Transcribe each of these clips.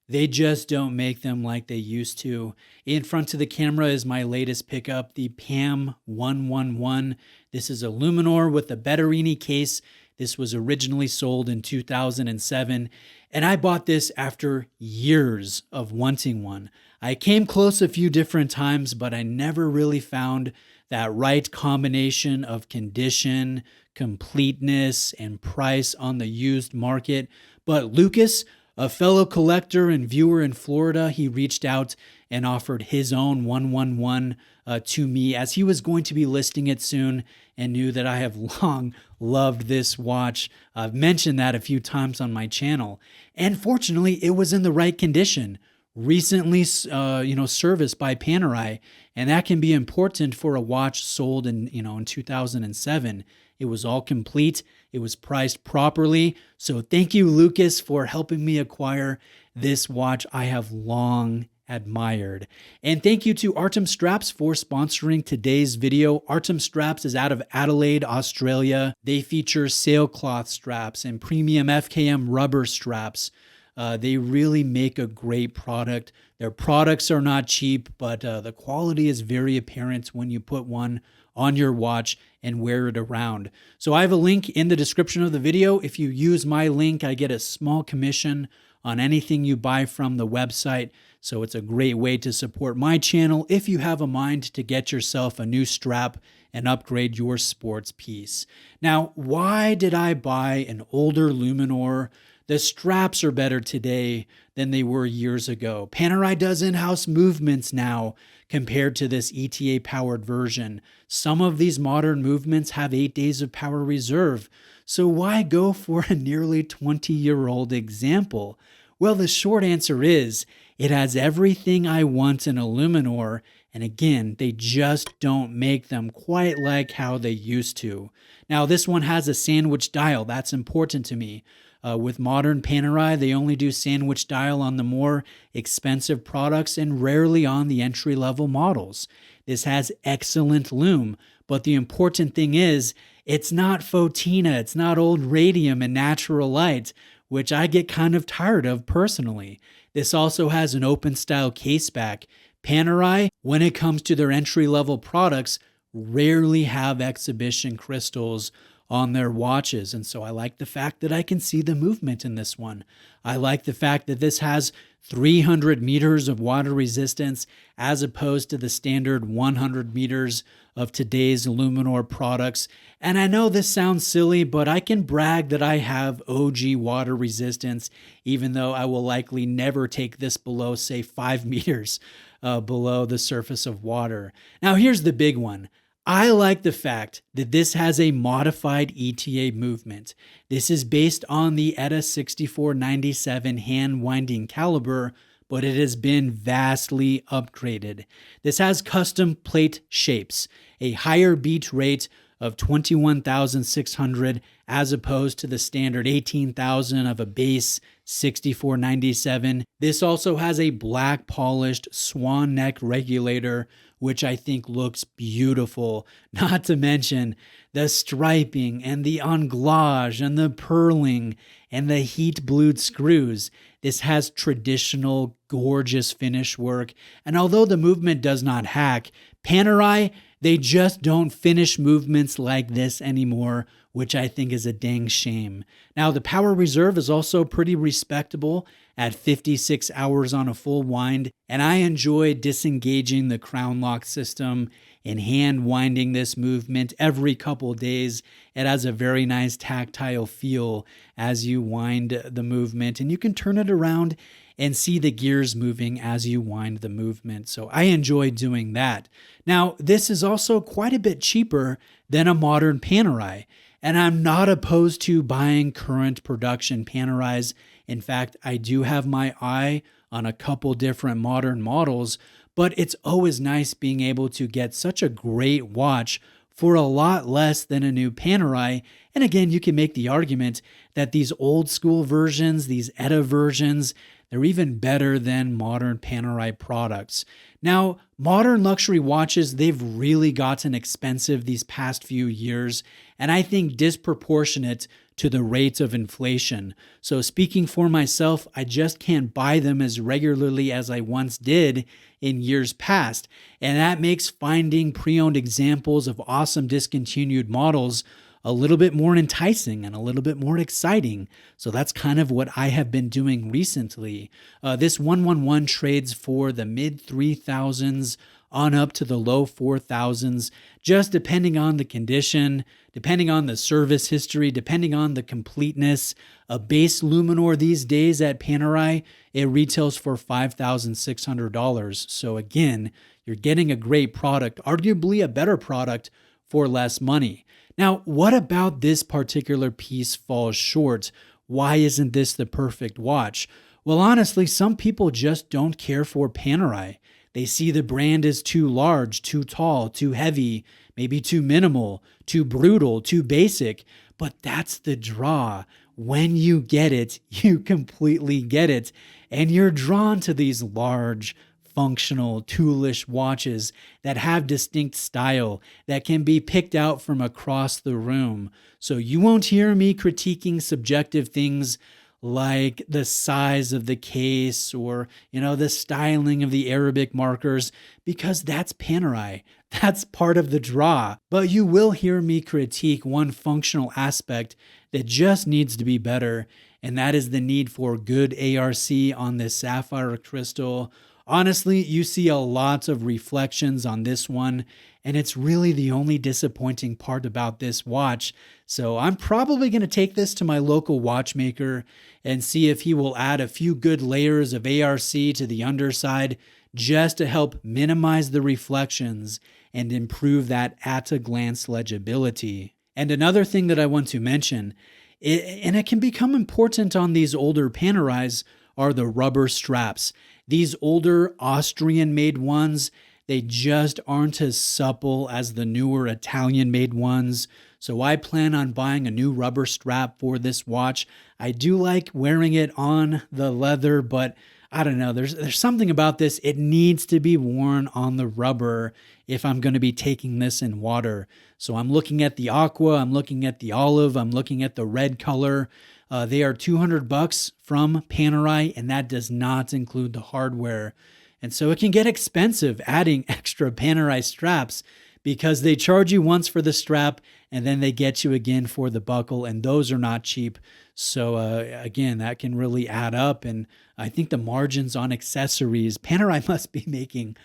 They just don't make them like they used to. In front of the camera is my latest pickup, the Pam111. This is a Luminor with a Betterini case. This was originally sold in 2007, and I bought this after years of wanting one. I came close a few different times, but I never really found that right combination of condition, completeness, and price on the used market. But Lucas, a fellow collector and viewer in Florida, he reached out and offered his own 111 to me as he was going to be listing it soon and knew that I have long loved this watch. I've mentioned that a few times on my channel. And fortunately, it was in the right condition. Recently, serviced by Panerai, and that can be important for a watch sold in 2007. It was all complete. It was priced properly. So thank you, Lucas, for helping me acquire this watch I have long admired. And thank you to Artem Straps for sponsoring today's video. Artem Straps is out of Adelaide, Australia. They feature sailcloth straps and premium FKM rubber straps. They really make a great product. Their products are not cheap, but the quality is very apparent when you put one on your watch and wear it around. So I have a link in the description of the video. If you use my link, I get a small commission on anything you buy from the website. So it's a great way to support my channel if you have a mind to get yourself a new strap and upgrade your sports piece. Now, why did I buy an older Luminor? The straps are better today than they were years ago. Panerai does in-house movements now compared to this ETA-powered version. Some of these modern movements have 8 days of power reserve. So why go for a nearly 20-year-old example? Well, the short answer is it has everything I want in a Luminor, and again, they just don't make them quite like how they used to. Now, this one has a sandwich dial. That's important to me. With modern Panerai, they only do sandwich dial on the more expensive products and rarely on the entry-level models. This has excellent lume, but the important thing is it's not Fotina, it's not old radium and natural light, which I get kind of tired of personally. This also has an open-style caseback. Panerai, when it comes to their entry-level products, rarely have exhibition crystals on their watches, and so I like the fact that I can see the movement in this one. I like the fact that this has 300 meters of water resistance as opposed to the standard 100 meters of today's Luminor products. And I know this sounds silly, but I can brag that I have OG water resistance, even though I will likely never take this below, say, 5 meters below the surface of water. Now, here's the big one. I like the fact that this has a modified ETA movement. This is based on the ETA 6497 hand winding caliber, but it has been vastly upgraded. This has custom plate shapes, a higher beat rate of 21,600 as opposed to the standard 18,000 of a base 6497. This also has a black polished swan neck regulator, which I think looks beautiful. Not to mention the striping and the anglage and the purling and the heat blued screws. This has traditional, gorgeous finish work. And although the movement does not hack, Panerai, they just don't finish movements like this anymore, which I think is a dang shame. Now, the power reserve is also pretty respectable at 56 hours on a full wind, and I enjoy disengaging the crown lock system and hand winding this movement every couple days. It has a very nice tactile feel as you wind the movement, and you can turn it around and see the gears moving as you wind the movement. So I enjoy doing that. Now, this is also quite a bit cheaper than a modern Panerai, and I'm not opposed to buying current production Panerais. In fact, I do have my eye on a couple different modern models, but it's always nice being able to get such a great watch for a lot less than a new Panerai. And again, you can make the argument that these old school versions, these ETA versions, They're even better than modern Panerai products. Now, modern luxury watches, they've really gotten expensive these past few years, and I think disproportionate to the rate of inflation. So speaking for myself, I just can't buy them as regularly as I once did in years past. And that makes finding pre-owned examples of awesome discontinued models a little bit more enticing and a little bit more exciting. So that's kind of what I have been doing recently. This 111 trades for the mid 3000s on up to the low 4000s, just depending on the condition, depending on the service history, depending on the completeness. A base Luminor these days at Panerai, it retails for $5,600. So again, you're getting a great product, arguably a better product for less money. Now, what about this particular piece falls short? Why isn't this the perfect watch? Well, honestly, some people just don't care for Panerai. They see the brand as too large, too tall, too heavy, maybe too minimal, too brutal, too basic. But that's the draw. When you get it, you completely get it. And you're drawn to these large, functional, toolish watches that have distinct style that can be picked out from across the room. So you won't hear me critiquing subjective things like the size of the case or, the styling of the Arabic markers, because that's Panerai. That's part of the draw. But you will hear me critique one functional aspect that just needs to be better, and that is the need for good ARC on this sapphire crystal. Honestly, you see a lot of reflections on this one, and it's really the only disappointing part about this watch. So I'm probably going to take this to my local watchmaker and see if he will add a few good layers of ARC to the underside just to help minimize the reflections and improve that at-a-glance legibility. And another thing that I want to mention, and it can become important on these older Panerais, are the rubber straps. These older Austrian-made ones, they just aren't as supple as the newer Italian-made ones. So I plan on buying a new rubber strap for this watch. I do like wearing it on the leather, but I don't know. There's something about this. It needs to be worn on the rubber if I'm going to be taking this in water. So I'm looking at the aqua, I'm looking at the olive, I'm looking at the red color. They are $200 from Panerai, and that does not include the hardware. And so it can get expensive adding extra Panerai straps because they charge you once for the strap and then they get you again for the buckle, and those are not cheap. So again, that can really add up. And I think the margins on accessories, Panerai must be making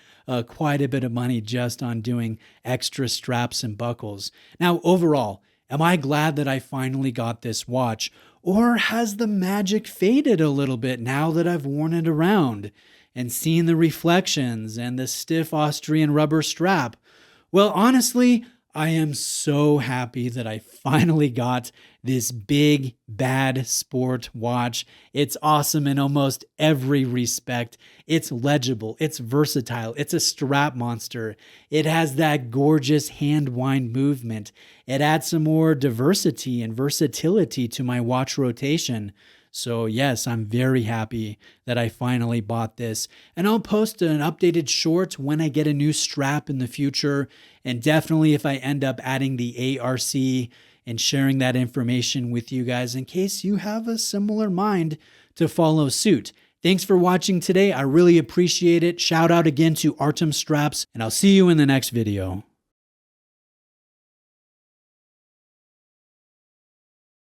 quite a bit of money just on doing extra straps and buckles. Now, overall, am I glad that I finally got this watch? Or has the magic faded a little bit now that I've worn it around and seen the reflections and the stiff Austrian rubber strap? Well, honestly, I am so happy that I finally got this big, bad sport watch. It's awesome in almost every respect. It's legible, it's versatile, it's a strap monster. It has that gorgeous hand wind movement. It adds some more diversity and versatility to my watch rotation. So yes, I'm very happy that I finally bought this. And I'll post an updated short when I get a new strap in the future. And definitely if I end up adding the ARC and sharing that information with you guys in case you have a similar mind to follow suit. Thanks for watching today. I really appreciate it. Shout out again to Artem Straps, and I'll see you in the next video.